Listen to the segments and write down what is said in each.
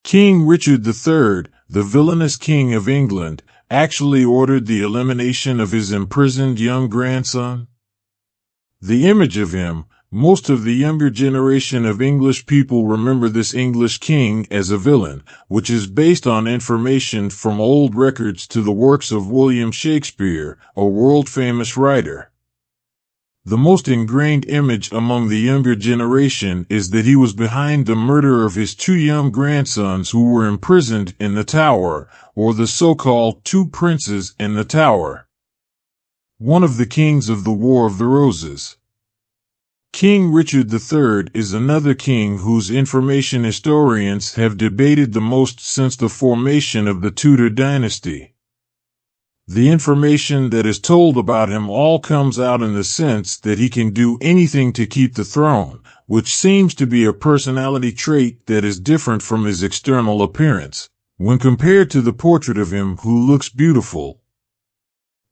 King Richard III, the villainous king of England, actually ordered the elimination of his imprisoned young grandson. The image of him, most of the younger generation of English people remember this English king as a villain, which is based on information from old records to the works of William Shakespeare, a world-famous writer. The most ingrained image among the younger generation is that he was behind the murder of his two young grandsons who were imprisoned in the Tower, or the so-called two princes in the Tower. One of the kings of the War of the Roses. King Richard III is another king whose information historians have debated the most since the formation of the Tudor dynasty. The information that is told about him all comes out in the sense that he can do anything to keep the throne, which seems to be a personality trait that is different from his external appearance, when compared to the portrait of him who looks beautiful.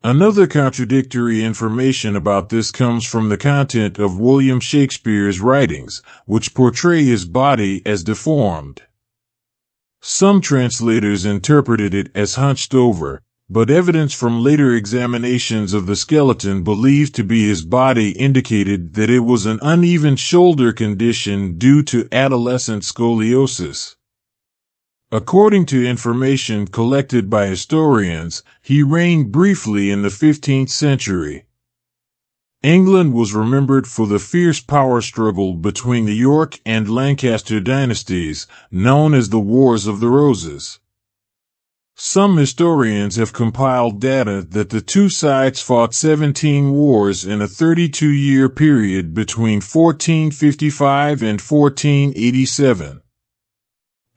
Another contradictory information about this comes from the content of William Shakespeare's writings, which portray his body as deformed. Some translators interpreted it as hunched over, but evidence from later examinations of the skeleton believed to be his body indicated that it was an uneven shoulder condition due to adolescent scoliosis. According to information collected by historians, he reigned briefly in the 15th century. England was remembered for the fierce power struggle between the York and Lancaster dynasties, known as the Wars of the Roses. Some historians have compiled data that the two sides fought 17 wars in a 32-year period between 1455 and 1487.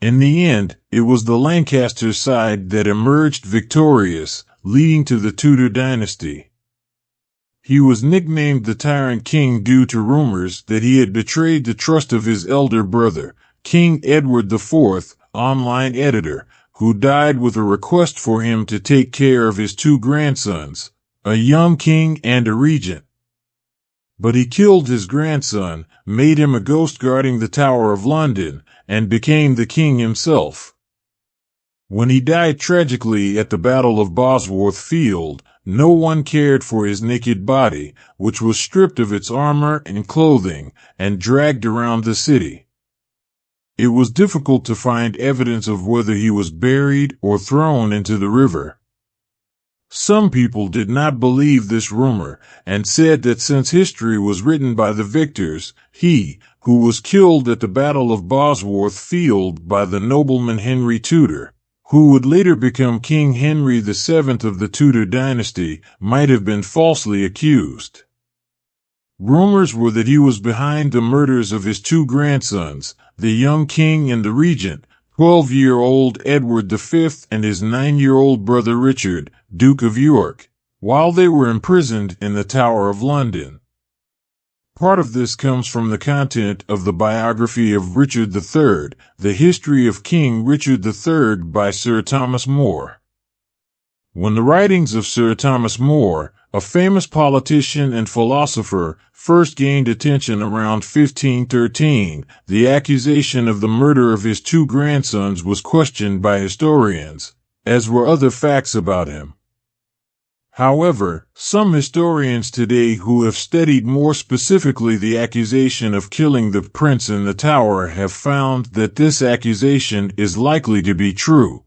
In the end, it was the Lancaster side that emerged victorious, leading to the Tudor dynasty. He was nicknamed the Tyrant King due to rumors that he had betrayed the trust of his elder brother, King Edward IV, online editor, who died with a request for him to take care of his two grandsons, a young king and a regent. But he killed his grandson, made him a ghost guarding the Tower of London, and became the king himself. When he died tragically at the Battle of Bosworth Field, no one cared for his naked body, which was stripped of its armor and clothing, and dragged around the city. It was difficult to find evidence of whether he was buried or thrown into the river. Some people did not believe this rumor, and said that since history was written by the victors, he, who was killed at the Battle of Bosworth Field by the nobleman Henry Tudor, who would later become King Henry VII of the Tudor dynasty, might have been falsely accused. Rumors were that he was behind the murders of his two grandsons, the young king and the regent, 12-year-old Edward V and his 9-year-old brother Richard, Duke of York, while they were imprisoned in the Tower of London. Part of this comes from the content of the biography of Richard III, The History of King Richard III by Sir Thomas More. When the writings of Sir Thomas More, a famous politician and philosopher, first gained attention around 1513, the accusation of the murder of his two grandsons was questioned by historians, as were other facts about him. However, some historians today who have studied more specifically the accusation of killing the prince in the Tower have found that this accusation is likely to be true.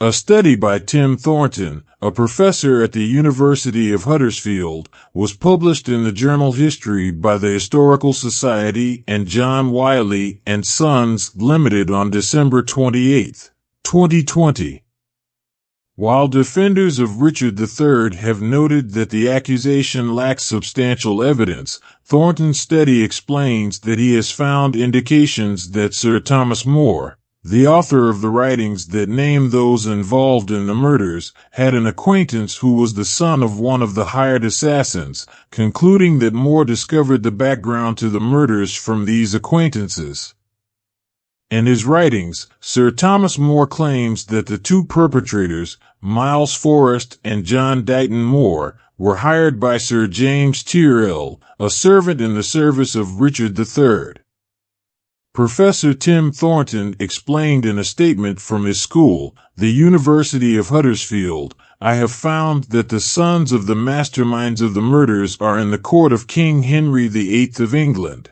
A study by Tim Thornton, a professor at the University of Huddersfield, was published in the journal History by the Historical Society and John Wiley and Sons Limited on December 28, 2020. While defenders of Richard III have noted that the accusation lacks substantial evidence, Thornton's study explains that he has found indications that Sir Thomas More, the author of the writings that name those involved in the murders, had an acquaintance who was the son of one of the hired assassins, concluding that More discovered the background to the murders from these acquaintances. In his writings, Sir Thomas More claims that the two perpetrators, Miles Forrest and John Dighton More, were hired by Sir James Tyrrell, a servant in the service of Richard III. Professor Tim Thornton explained in a statement from his school, the University of Huddersfield, "I have found that the sons of the masterminds of the murders are in the court of King Henry VIII of England.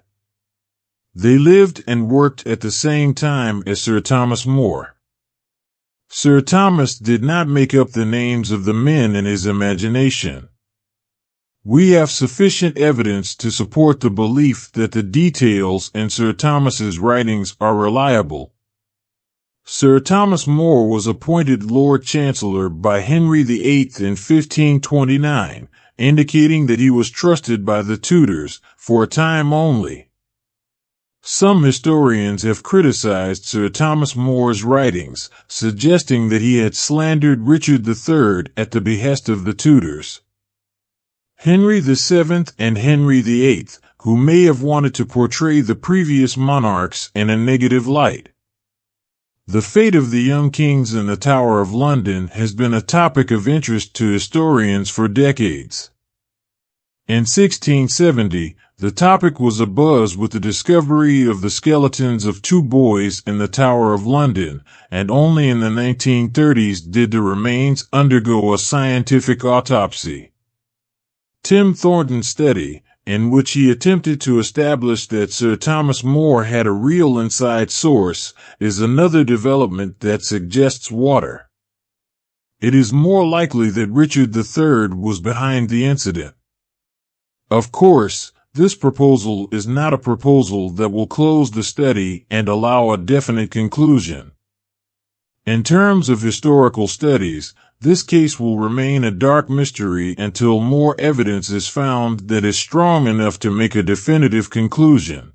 They lived and worked at the same time as Sir Thomas More." Sir Thomas did not make up the names of the men in his imagination. We have sufficient evidence to support the belief that the details in Sir Thomas's writings are reliable. Sir Thomas More was appointed Lord Chancellor by Henry VIII in 1529, indicating that he was trusted by the Tudors, for a time only. Some historians have criticized Sir Thomas More's writings, suggesting that he had slandered Richard III at the behest of the Tudors. Henry VII and Henry VIII, who may have wanted to portray the previous monarchs in a negative light. The fate of the young kings in the Tower of London has been a topic of interest to historians for decades. In 1670, the topic was abuzz with the discovery of the skeletons of two boys in the Tower of London, and only in the 1930s did the remains undergo a scientific autopsy. Tim Thornton's study, in which he attempted to establish that Sir Thomas More had a real inside source, is another development that suggests water. It is more likely that Richard III was behind the incident. Of course, this proposal is not a proposal that will close the study and allow a definite conclusion. In terms of historical studies, this case will remain a dark mystery until more evidence is found that is strong enough to make a definitive conclusion.